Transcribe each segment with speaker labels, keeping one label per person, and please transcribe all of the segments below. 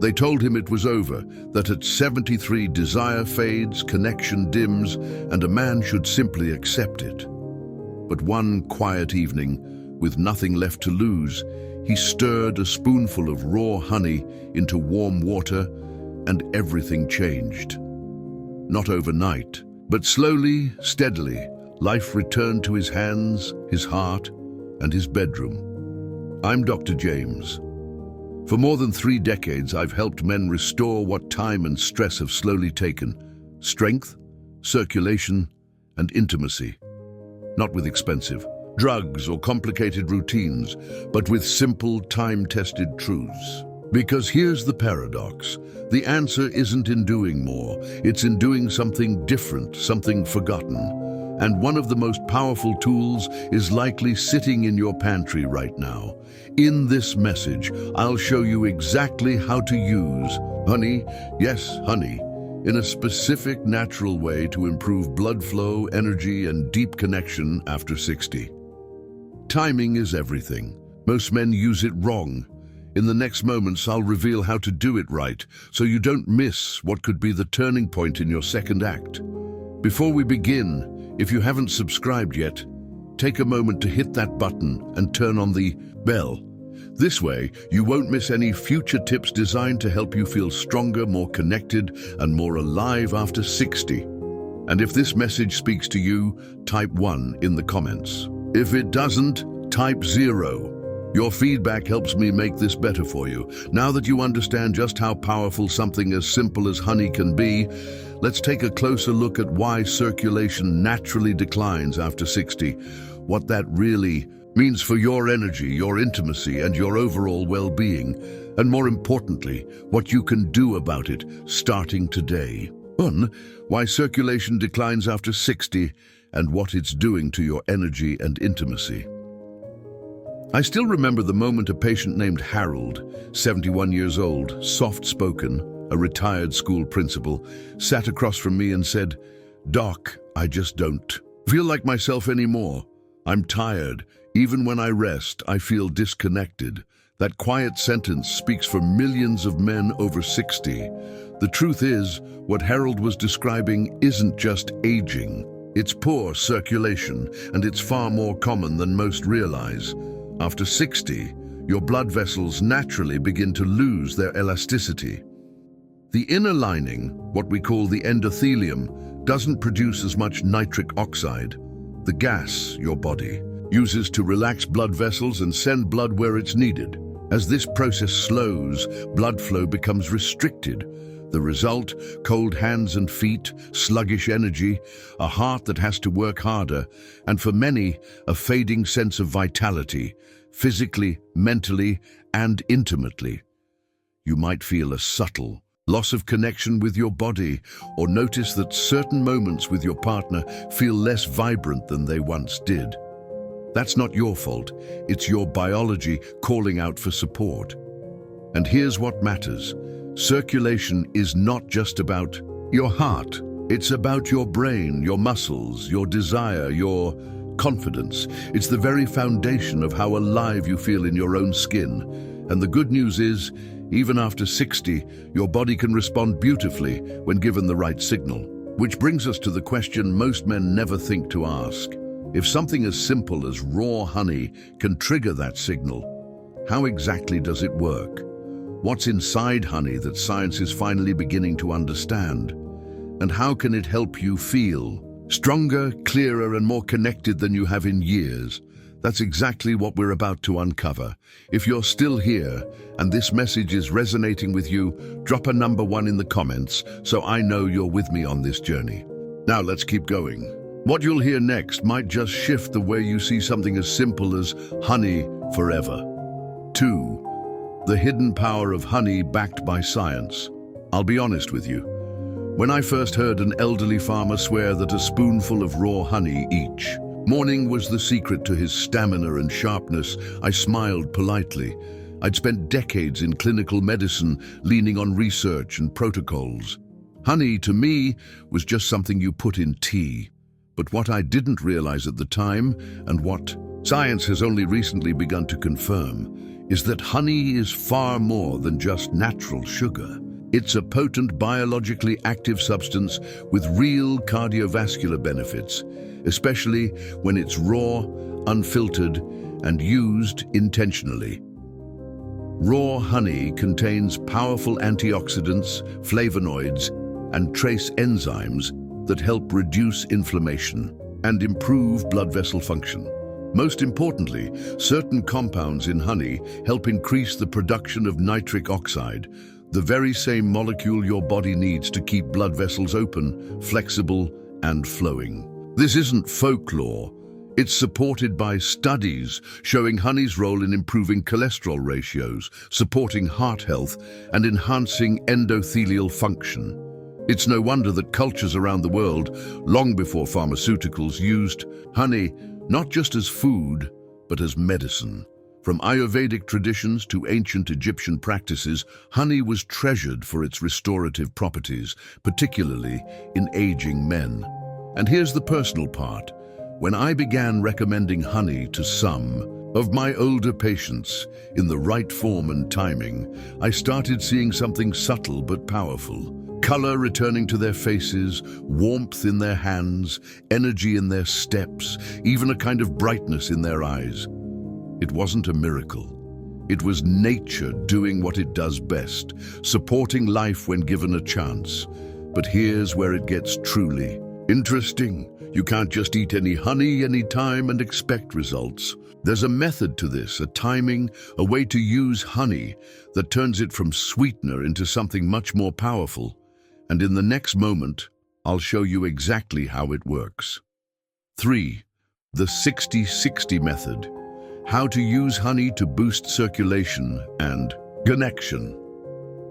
Speaker 1: They told him it was over, that at 73 desire fades, connection dims, and a man should simply accept it. But one quiet evening, with nothing left to lose, he stirred a spoonful of raw honey into warm water, and everything changed. Not overnight, but slowly, steadily, life returned to his hands, his heart, and his bedroom. I'm Dr. James. For more than 3 decades, I've helped men restore what time and stress have slowly taken: strength, circulation, and intimacy. Not with expensive drugs or complicated routines, but with simple, time-tested truths. Because here's the paradox. The answer isn't in doing more, it's in doing something different, something forgotten. And one of the most powerful tools is likely sitting in your pantry right now. In this message, I'll show you exactly how to use honey, yes, honey, in a specific natural way to improve blood flow, energy, and deep connection after 60. Timing is everything. Most men use it wrong. In the next moments, I'll reveal how to do it right, so you don't miss what could be the turning point in your second act. Before we begin, if you haven't subscribed yet, take a moment to hit that button and turn on the bell. This way, you won't miss any future tips designed to help you feel stronger, more connected, and more alive after 60. And if this message speaks to you, type 1 in the comments. If it doesn't, type 0. Your feedback helps me make this better for you. Now that you understand just how powerful something as simple as honey can be, let's take a closer look at why circulation naturally declines after 60, what that really means for your energy, your intimacy, and your overall well-being, and more importantly, what you can do about it starting today. 1. Why circulation declines after 60 and what it's doing to your energy and intimacy. I still remember the moment a patient named Harold, 71 years old, soft-spoken, a retired school principal, sat across from me and said, "Doc, I just don't feel like myself anymore. I'm tired. Even when I rest, I feel disconnected." That quiet sentence speaks for millions of men over 60. The truth is, what Harold was describing isn't just aging. It's poor circulation, and it's far more common than most realize. After 60, your blood vessels naturally begin to lose their elasticity. The inner lining, what we call the endothelium, doesn't produce as much nitric oxide. The gas your body uses to relax blood vessels and send blood where it's needed. As this process slows, blood flow becomes restricted. The result, cold hands and feet, sluggish energy, a heart that has to work harder, and for many, a fading sense of vitality, physically, mentally, and intimately. You might feel a subtle loss of connection with your body, or notice that certain moments with your partner feel less vibrant than they once did. That's not your fault. It's your biology calling out for support. And here's what matters. Circulation is not just about your heart. It's about your brain, your muscles, your desire, your confidence. It's the very foundation of how alive you feel in your own skin. And the good news is, even after 60, your body can respond beautifully when given the right signal. Which brings us to the question most men never think to ask. If something as simple as raw honey can trigger that signal, how exactly does it work? What's inside honey that science is finally beginning to understand? And how can it help you feel stronger, clearer, and more connected than you have in years? That's exactly what we're about to uncover. If you're still here and this message is resonating with you, drop a number 1 in the comments so I know you're with me on this journey. Now let's keep going. What you'll hear next might just shift the way you see something as simple as honey forever. 2. The hidden power of honey backed by science. I'll be honest with you. When I first heard an elderly farmer swear that a spoonful of raw honey each morning was the secret to his stamina and sharpness, I smiled politely. I'd spent decades in clinical medicine, leaning on research and protocols. Honey, to me, was just something you put in tea. But what I didn't realize at the time, and what science has only recently begun to confirm, is that honey is far more than just natural sugar. It's a potent biologically active substance with real cardiovascular benefits, especially when it's raw, unfiltered, and used intentionally. Raw honey contains powerful antioxidants, flavonoids, and trace enzymes that help reduce inflammation and improve blood vessel function. Most importantly, certain compounds in honey help increase the production of nitric oxide, the very same molecule your body needs to keep blood vessels open, flexible, and flowing. This isn't folklore. It's supported by studies showing honey's role in improving cholesterol ratios, supporting heart health, and enhancing endothelial function. It's no wonder that cultures around the world, long before pharmaceuticals, used honey not just as food, but as medicine. From Ayurvedic traditions to ancient Egyptian practices, honey was treasured for its restorative properties, particularly in aging men. And here's the personal part. When I began recommending honey to some of my older patients in the right form and timing, I started seeing something subtle but powerful. Color returning to their faces, warmth in their hands, energy in their steps, even a kind of brightness in their eyes. It wasn't a miracle. It was nature doing what it does best, supporting life when given a chance. But here's where it gets truly interesting. You can't just eat any honey anytime and expect results. There's a method to this, a timing, a way to use honey that turns it from sweetener into something much more powerful. And in the next moment, I'll show you exactly how it works. 3. The 60-60 method. How to use honey to boost circulation and connection.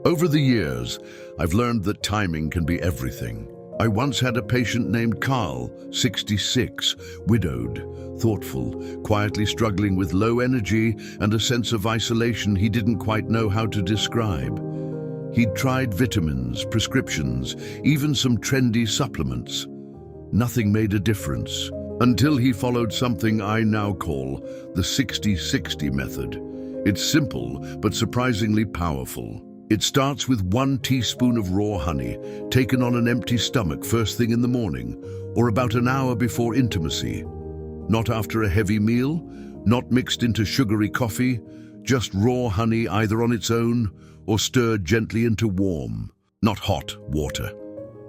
Speaker 1: Over the years, I've learned that timing can be everything. I once had a patient named Carl, 66, widowed, thoughtful, quietly struggling with low energy and a sense of isolation he didn't quite know how to describe. He'd tried vitamins, prescriptions, even some trendy supplements. Nothing made a difference until he followed something I now call the 60-60 method. It's simple but surprisingly powerful. It starts with 1 teaspoon of raw honey, taken on an empty stomach first thing in the morning, or about an hour before intimacy. Not after a heavy meal, not mixed into sugary coffee, just raw honey either on its own or stirred gently into warm, not hot, water.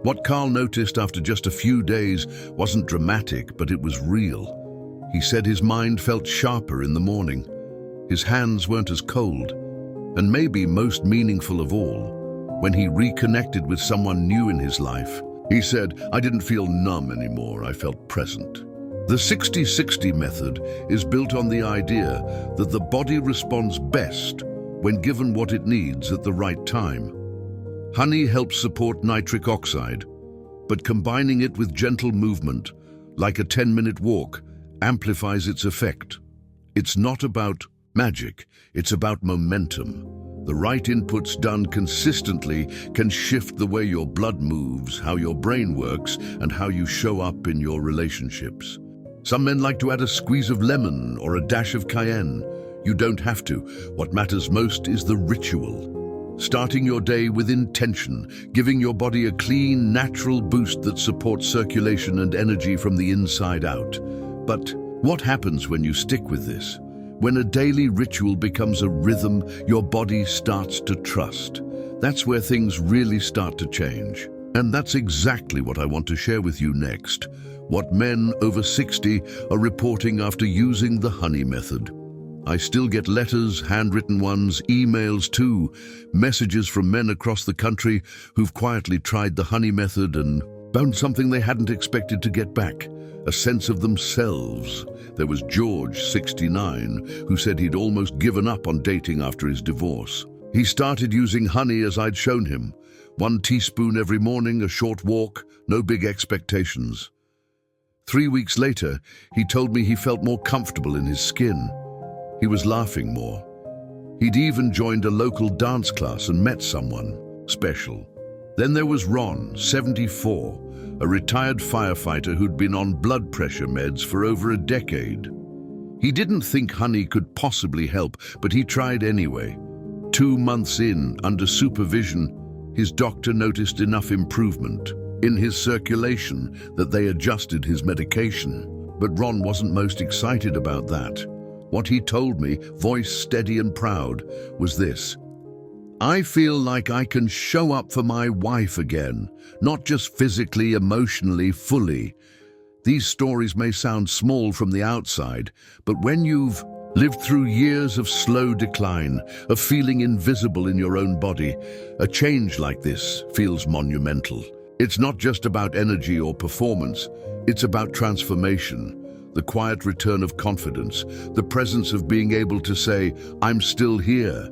Speaker 1: What Carl noticed after just a few days wasn't dramatic, but it was real. He said his mind felt sharper in the morning. His hands weren't as cold. And maybe most meaningful of all, when he reconnected with someone new in his life, he said, "I didn't feel numb anymore, I felt present." The 60-60 method is built on the idea that the body responds best when given what it needs at the right time. Honey helps support nitric oxide, but combining it with gentle movement, like a 10-minute walk, amplifies its effect. It's not about magic, it's about momentum. The right inputs done consistently can shift the way your blood moves, how your brain works, and how you show up in your relationships. Some men like to add a squeeze of lemon or a dash of cayenne. You don't have to. What matters most is the ritual. Starting your day with intention, giving your body a clean, natural boost that supports circulation and energy from the inside out. But what happens when you stick with this? When a daily ritual becomes a rhythm your body starts to trust, that's where things really start to change. And that's exactly what I want to share with you next. What men over 60 are reporting after using the honey method. I still get letters, handwritten ones, emails too, messages from men across the country who've quietly tried the honey method and found something they hadn't expected to get back, a sense of themselves. There was George, 69, who said he'd almost given up on dating after his divorce. He started using honey as I'd shown him. 1 teaspoon every morning, a short walk, no big expectations. 3 weeks later, he told me he felt more comfortable in his skin. He was laughing more. He'd even joined a local dance class and met someone special. Then there was Ron, 74, a retired firefighter who'd been on blood pressure meds for over a decade. He didn't think honey could possibly help, but he tried anyway. 2 months in, under supervision, his doctor noticed enough improvement in his circulation that they adjusted his medication. But Ron wasn't most excited about that. What he told me, voice steady and proud, was this: "I feel like I can show up for my wife again, not just physically, emotionally, fully." These stories may sound small from the outside, but when you've lived through years of slow decline, of feeling invisible in your own body, a change like this feels monumental. It's not just about energy or performance, it's about transformation, the quiet return of confidence, the presence of being able to say, "I'm still here."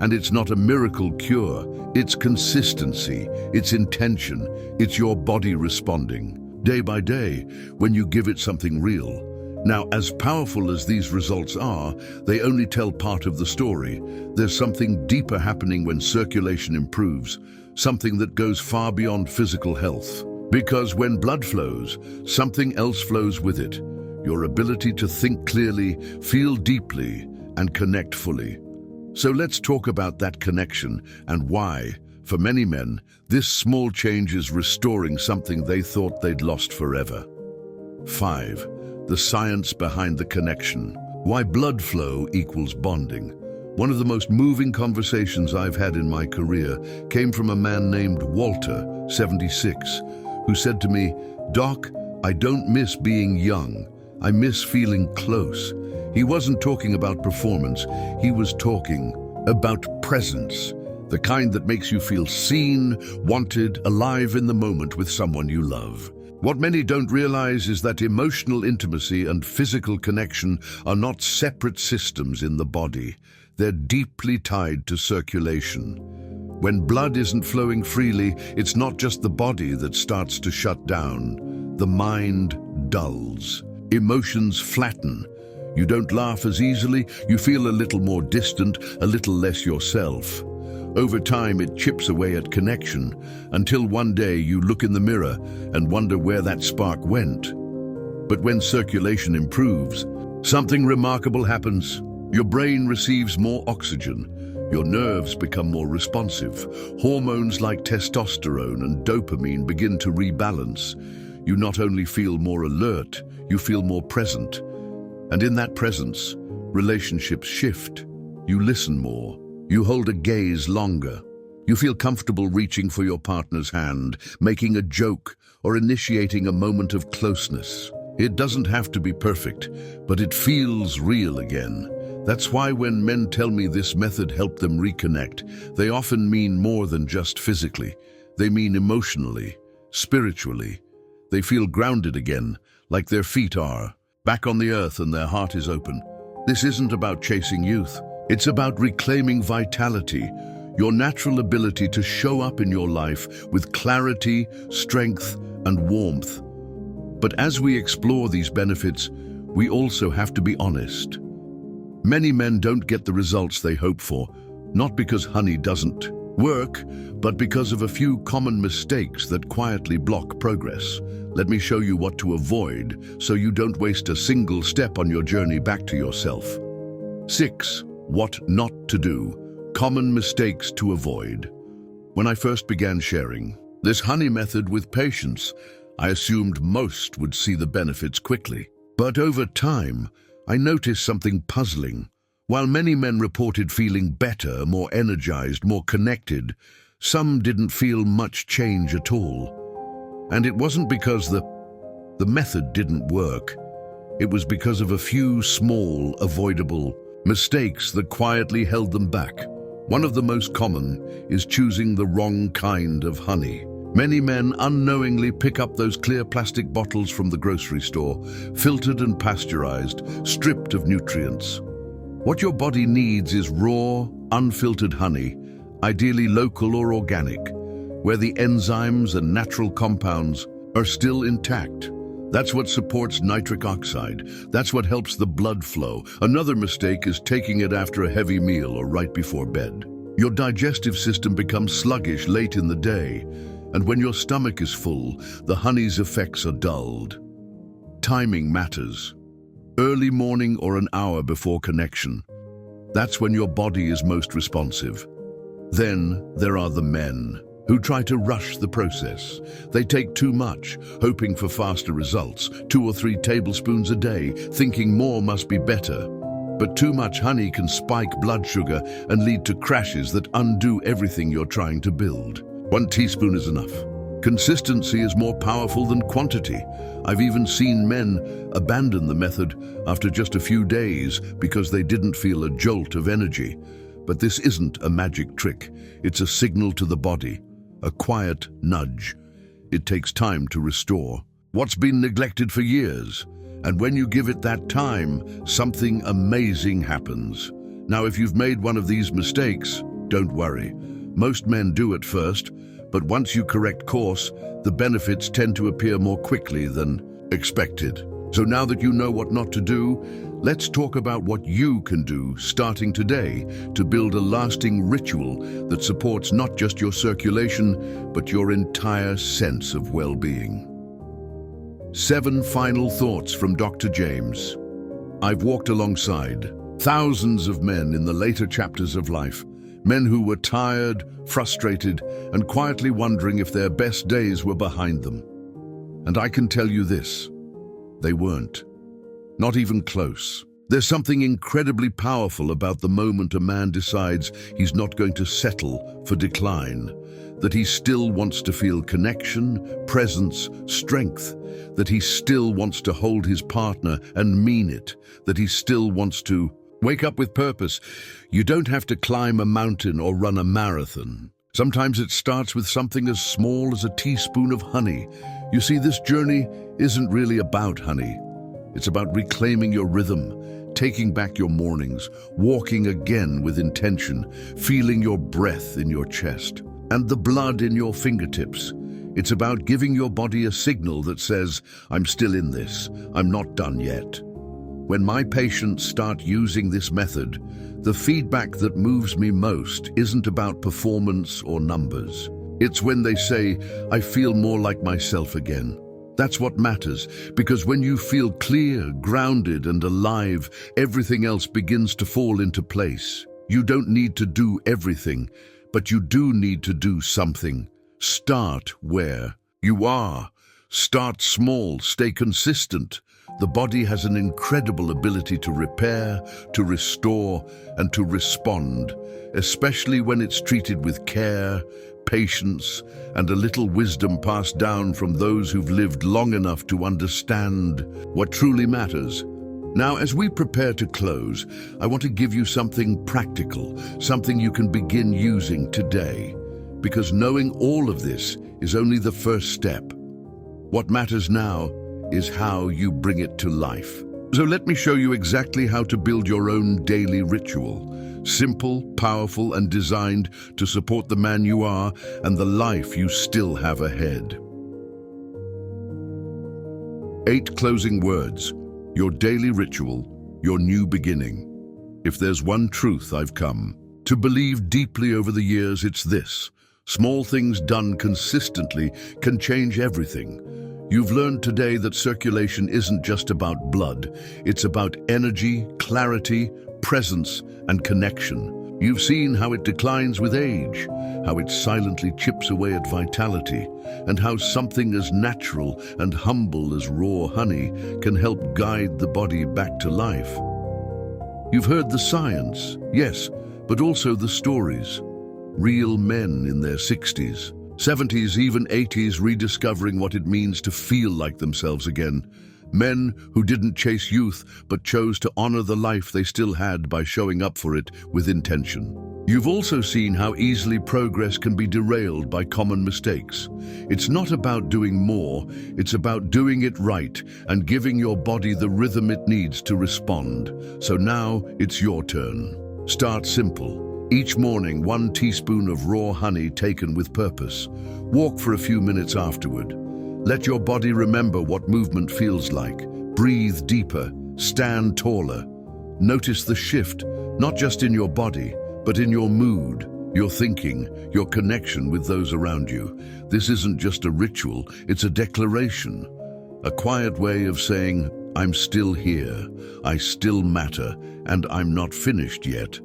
Speaker 1: And it's not a miracle cure, it's consistency, it's intention, it's your body responding, day by day, when you give it something real. Now, as powerful as these results are, they only tell part of the story. There's something deeper happening when circulation improves, something that goes far beyond physical health. Because when blood flows, something else flows with it. Your ability to think clearly, feel deeply, and connect fully. So let's talk about that connection and why, for many men, this small change is restoring something they thought they'd lost forever. 5. The science behind the connection. Why blood flow equals bonding. One of the most moving conversations I've had in my career came from a man named Walter, 76, who said to me, "Doc, I don't miss being young. I miss feeling close." He wasn't talking about performance, he was talking about presence, the kind that makes you feel seen, wanted, alive in the moment with someone you love. What many don't realize is that emotional intimacy and physical connection are not separate systems in the body. They're deeply tied to circulation. When blood isn't flowing freely, it's not just the body that starts to shut down. The mind dulls. Emotions flatten. You don't laugh as easily, you feel a little more distant, a little less yourself. Over time, it chips away at connection, until one day you look in the mirror and wonder where that spark went. But when circulation improves, something remarkable happens. Your brain receives more oxygen, your nerves become more responsive, hormones like testosterone and dopamine begin to rebalance. You not only feel more alert, you feel more present. And in that presence, relationships shift. You listen more. You hold a gaze longer. You feel comfortable reaching for your partner's hand, making a joke, or initiating a moment of closeness. It doesn't have to be perfect, but it feels real again. That's why when men tell me this method helped them reconnect, they often mean more than just physically. They mean emotionally, spiritually. They feel grounded again, like their feet are, back on the earth and their heart is open. This isn't about chasing youth. It's about reclaiming vitality, your natural ability to show up in your life with clarity, strength, and warmth. But as we explore these benefits, we also have to be honest. Many men don't get the results they hope for, not because honey doesn't work, but because of a few common mistakes that quietly block progress. Let me show you what to avoid so you don't waste a single step on your journey back to yourself. 6. What not to do. Common mistakes to avoid. When I first began sharing this honey method with patients, I assumed most would see the benefits quickly. But over time, I noticed something puzzling. While many men reported feeling better, more energized, more connected, some didn't feel much change at all. And it wasn't because the method didn't work. It was because of a few small, avoidable mistakes that quietly held them back. One of the most common is choosing the wrong kind of honey. Many men unknowingly pick up those clear plastic bottles from the grocery store, filtered and pasteurized, stripped of nutrients. What your body needs is raw, unfiltered honey, ideally local or organic, where the enzymes and natural compounds are still intact. That's what supports nitric oxide. That's what helps the blood flow. Another mistake is taking it after a heavy meal or right before bed. Your digestive system becomes sluggish late in the day, and when your stomach is full, the honey's effects are dulled. Timing matters. Early morning or an hour before connection. That's when your body is most responsive. Then there are the men who try to rush the process. They take too much, hoping for faster results, 2 or 3 tablespoons a day, thinking more must be better. But too much honey can spike blood sugar and lead to crashes that undo everything you're trying to build. 1 teaspoon is enough. Consistency is more powerful than quantity. I've even seen men abandon the method after just a few days because they didn't feel a jolt of energy. But this isn't a magic trick. It's a signal to the body, a quiet nudge. It takes time to restore what's been neglected for years. And when you give it that time, something amazing happens. Now, if you've made one of these mistakes, don't worry. Most men do at first, but once you correct course, the benefits tend to appear more quickly than expected. So now that you know what not to do, let's talk about what you can do starting today to build a lasting ritual that supports not just your circulation, but your entire sense of well-being. 7 final thoughts from Dr. James. I've walked alongside thousands of men in the later chapters of life, men who were tired, frustrated, and quietly wondering if their best days were behind them. And I can tell you this, they weren't. Not even close. There's something incredibly powerful about the moment a man decides he's not going to settle for decline, that he still wants to feel connection, presence, strength, that he still wants to hold his partner and mean it, that he still wants to wake up with purpose. You don't have to climb a mountain or run a marathon. Sometimes it starts with something as small as a teaspoon of honey. You see, this journey isn't really about honey. It's about reclaiming your rhythm, taking back your mornings, walking again with intention, feeling your breath in your chest and the blood in your fingertips. It's about giving your body a signal that says, I'm still in this, I'm not done yet. When my patients start using this method, the feedback that moves me most isn't about performance or numbers. It's when they say, I feel more like myself again. That's what matters, because when you feel clear, grounded, and alive, everything else begins to fall into place. You don't need to do everything, but you do need to do something. Start where you are. Start small, stay consistent. The body has an incredible ability to repair, to restore, and to respond, especially when it's treated with care, patience, and a little wisdom passed down from those who've lived long enough to understand what truly matters. Now, as we prepare to close, I want to give you something practical, something you can begin using today, because knowing all of this is only the first step. What matters now is how you bring it to life. So let me show you exactly how to build your own daily ritual. Simple, powerful, and designed to support the man you are and the life you still have ahead. 8 closing words. Your daily ritual, your new beginning. If there's one truth I've come to believe deeply over the years, it's this. Small things done consistently can change everything. You've learned today that circulation isn't just about blood. It's about energy, clarity, presence, and connection. You've seen how it declines with age, how it silently chips away at vitality, and how something as natural and humble as raw honey can help guide the body back to life. You've heard the science, yes, but also the stories. Real men in their 60s, 70s, even 80s, rediscovering what it means to feel like themselves again. Men who didn't chase youth, but chose to honor the life they still had by showing up for it with intention. You've also seen how easily progress can be derailed by common mistakes. It's not about doing more, it's about doing it right and giving your body the rhythm it needs to respond. So now it's your turn. Start simple. Each morning, 1 teaspoon of raw honey taken with purpose. Walk for a few minutes afterward. Let your body remember what movement feels like. Breathe deeper, stand taller. Notice the shift, not just in your body, but in your mood, your thinking, your connection with those around you. This isn't just a ritual, it's a declaration. A quiet way of saying, I'm still here, I still matter, and I'm not finished yet.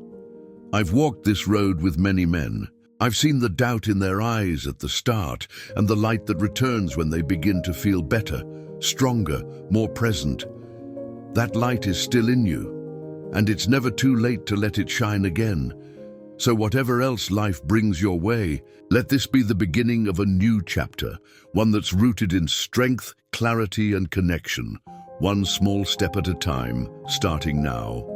Speaker 1: I've walked this road with many men. I've seen the doubt in their eyes at the start, and the light that returns when they begin to feel better, stronger, more present. That light is still in you, and it's never too late to let it shine again. So whatever else life brings your way, let this be the beginning of a new chapter, one that's rooted in strength, clarity, and connection, one small step at a time, starting now.